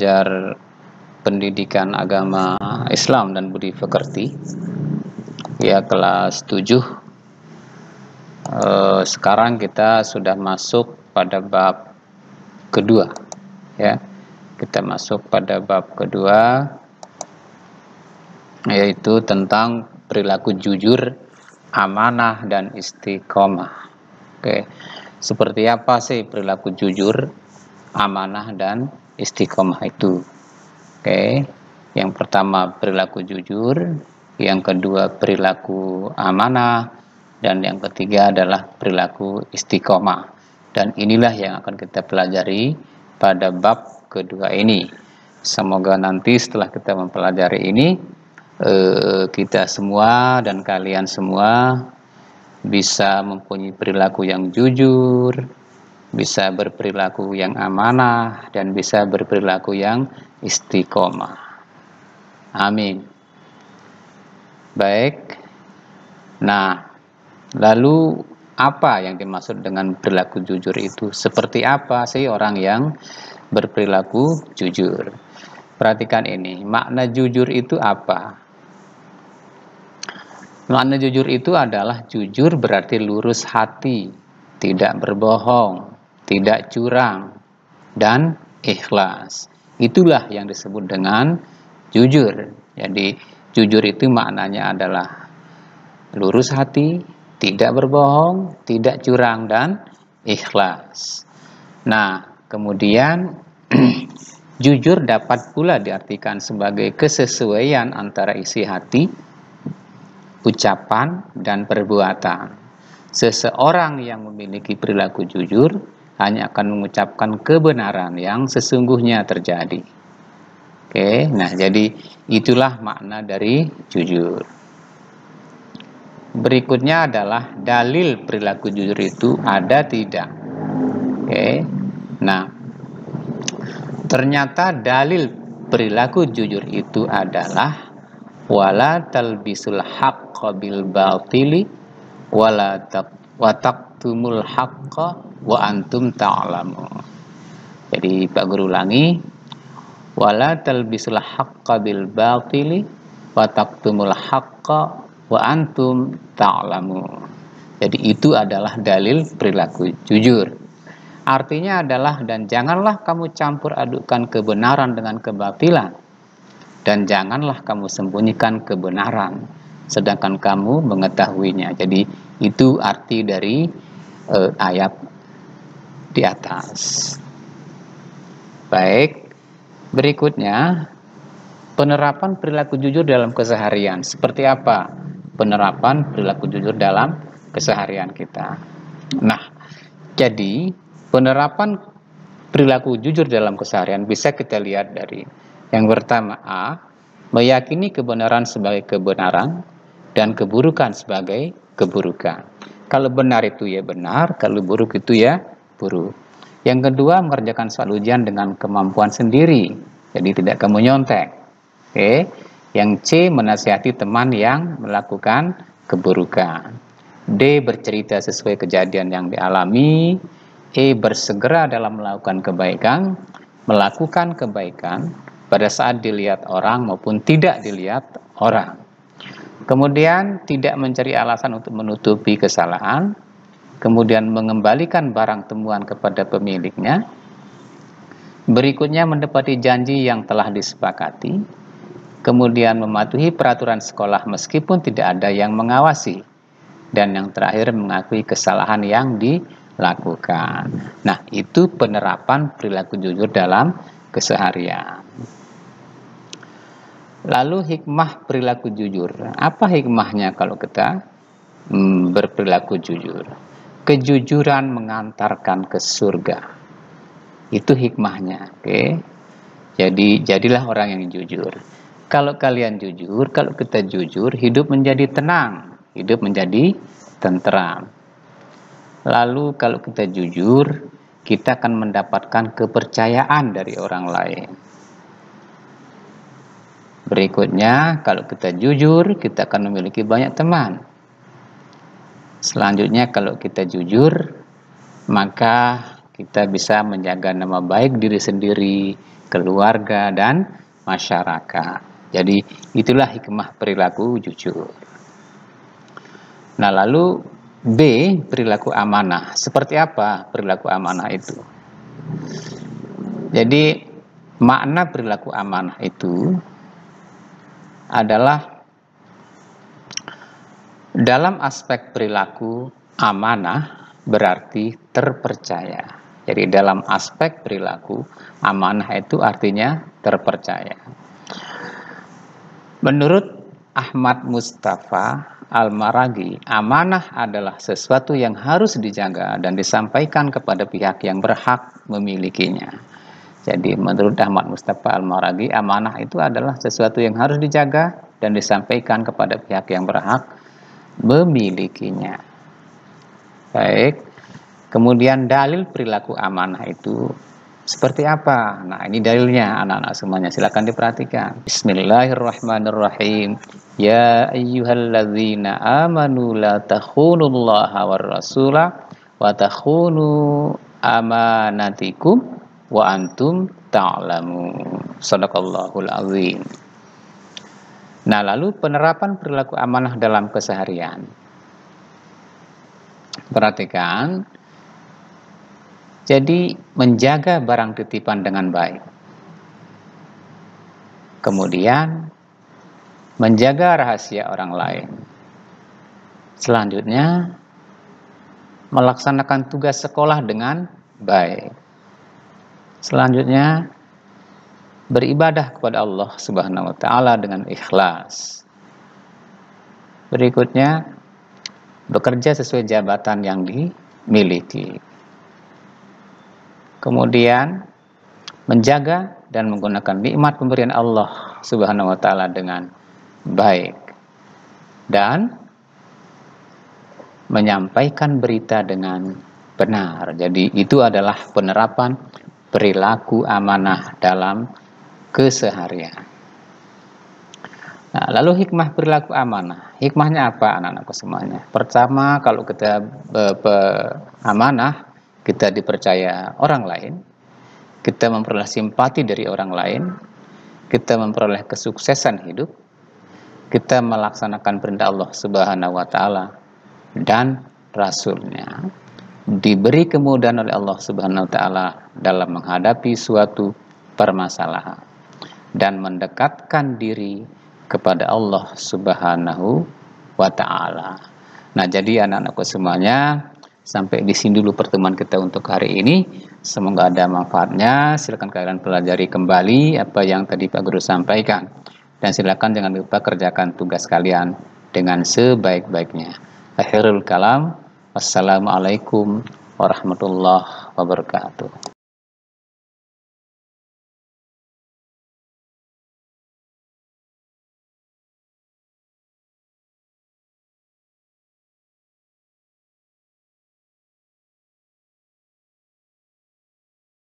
belajar pendidikan agama Islam dan budi pekerti, ya kelas 7. Sekarang kita sudah masuk pada bab kedua, ya. Kita masuk pada bab kedua, yaitu tentang perilaku jujur, amanah, dan istiqomah. Oke, seperti apa sih perilaku jujur, amanah, dan istiqomah itu? Oke, yang pertama perilaku jujur, yang kedua perilaku amanah, dan yang ketiga adalah perilaku istiqomah. Dan inilah yang akan kita pelajari pada bab kedua ini. Semoga nanti setelah kita mempelajari ini, kita semua dan kalian semua bisa mempunyai perilaku yang jujur, bisa berperilaku yang amanah, dan bisa berperilaku yang istiqomah. Amin. Baik. Nah, lalu apa yang dimaksud dengan perilaku jujur itu? Seperti apa sih orang yang berperilaku jujur? Perhatikan ini, makna jujur itu apa? Makna jujur itu adalah jujur berarti lurus hati, tidak berbohong, tidak curang, dan ikhlas. Itulah yang disebut dengan jujur. Jadi jujur itu maknanya adalah lurus hati, tidak berbohong, tidak curang, dan ikhlas. Nah, kemudian jujur dapat pula diartikan sebagai kesesuaian antara isi hati, ucapan, dan perbuatan. Seseorang yang memiliki perilaku jujur hanya akan mengucapkan kebenaran yang sesungguhnya terjadi. Oke, nah jadi itulah makna dari jujur. Berikutnya adalah dalil perilaku jujur itu ada tidak. Oke, nah ternyata dalil perilaku jujur itu adalah wala talbisul haqqa bil batili wala taqtumul haqqa wa antum ta'lamun. Jadi Pak Guru ulangi, wala talbisul haqqa bil batili wa taqtumul haqqa wa antum ta'lamun. Jadi itu adalah dalil perilaku jujur. Artinya adalah, dan janganlah kamu campur adukan kebenaran dengan kebatilan, dan janganlah kamu sembunyikan kebenaran sedangkan kamu mengetahuinya. Jadi itu arti dari ayat di atas. Baik, berikutnya penerapan perilaku jujur dalam keseharian. Seperti apa penerapan perilaku jujur dalam keseharian kita? Nah, jadi penerapan perilaku jujur dalam keseharian bisa kita lihat dari yang pertama, A, meyakini kebenaran sebagai kebenaran dan keburukan sebagai keburukan. Kalau benar itu ya benar, kalau buruk itu ya buruk. Yang kedua, mengerjakan soal ujian dengan kemampuan sendiri, jadi tidak kamu nyontek. Oke. Yang C, menasihati teman yang melakukan keburukan. D, bercerita sesuai kejadian yang dialami. E, bersegera dalam melakukan kebaikan pada saat dilihat orang maupun tidak dilihat orang. Kemudian tidak mencari alasan untuk menutupi kesalahan. Kemudian mengembalikan barang temuan kepada pemiliknya. Berikutnya menepati janji yang telah disepakati. Kemudian mematuhi peraturan sekolah meskipun tidak ada yang mengawasi. Dan yang terakhir mengakui kesalahan yang dilakukan. Nah, itu penerapan perilaku jujur dalam keseharian. Lalu hikmah perilaku jujur. Apa hikmahnya kalau kita berperilaku jujur? Kejujuran mengantarkan ke surga. Itu hikmahnya. Oke. Jadi jadilah orang yang jujur. Kalau kalian jujur, kalau kita jujur, hidup menjadi tenang, hidup menjadi tentram. Lalu kalau kita jujur, kita akan mendapatkan kepercayaan dari orang lain. Berikutnya, kalau kita jujur, kita akan memiliki banyak teman. Selanjutnya, kalau kita jujur, maka kita bisa menjaga nama baik diri sendiri, keluarga, dan masyarakat. Jadi itulah hikmah perilaku jujur. Nah, lalu B, perilaku amanah. Seperti apa perilaku amanah itu? Jadi makna perilaku amanah itu adalah dalam aspek perilaku amanah berarti terpercaya. Jadi dalam aspek perilaku amanah itu artinya terpercaya. Menurut Ahmad Mustafa Al-Maraghi, amanah adalah sesuatu yang harus dijaga dan disampaikan kepada pihak yang berhak memilikinya. Jadi menurut Ahmad Mustafa Al-Maraghi, amanah itu adalah sesuatu yang harus dijaga dan disampaikan kepada pihak yang berhak memilikinya. Baik, kemudian dalil perilaku amanah itu seperti apa? Nah, ini dalilnya anak-anak semuanya, silakan diperhatikan. Bismillahirrahmanirrahim. Ya ayyuhalladzina amanu la takhunullaha war rasula wa takhunu amanatikum wa antum ta'lamun. Shadaqallahul azim. Nah, lalu penerapan perilaku amanah dalam keseharian. Perhatikan, jadi menjaga barang titipan dengan baik. Kemudian menjaga rahasia orang lain. Selanjutnya melaksanakan tugas sekolah dengan baik. Selanjutnya beribadah kepada Allah Subhanahu wa taala dengan ikhlas. Berikutnya bekerja sesuai jabatan yang dimiliki. Kemudian menjaga dan menggunakan nikmat pemberian Allah Subhanahu wa taala dengan baik dan menyampaikan berita dengan benar. Jadi itu adalah penerapan perilaku amanah dalam keseharian. Nah, lalu hikmah perilaku amanah. Hikmahnya apa anak-anakku semuanya? Pertama, kalau kita amanah, kita dipercaya orang lain, kita memperoleh simpati dari orang lain, kita memperoleh kesuksesan hidup, kita melaksanakan perintah Allah Subhanahu wa taala dan Rasul-Nya, diberi kemudahan oleh Allah Subhanahu wa taala dalam menghadapi suatu permasalahan dan mendekatkan diri kepada Allah Subhanahu wa taala. Nah, jadi anak-anakku semuanya, sampai di sini dulu pertemuan kita untuk hari ini. Semoga ada manfaatnya. Silakan kalian pelajari kembali apa yang tadi Pak Guru sampaikan. Dan silakan jangan lupa kerjakan tugas kalian dengan sebaik-baiknya. Akhirul kalam. Wassalamualaikum warahmatullahi wabarakatuh.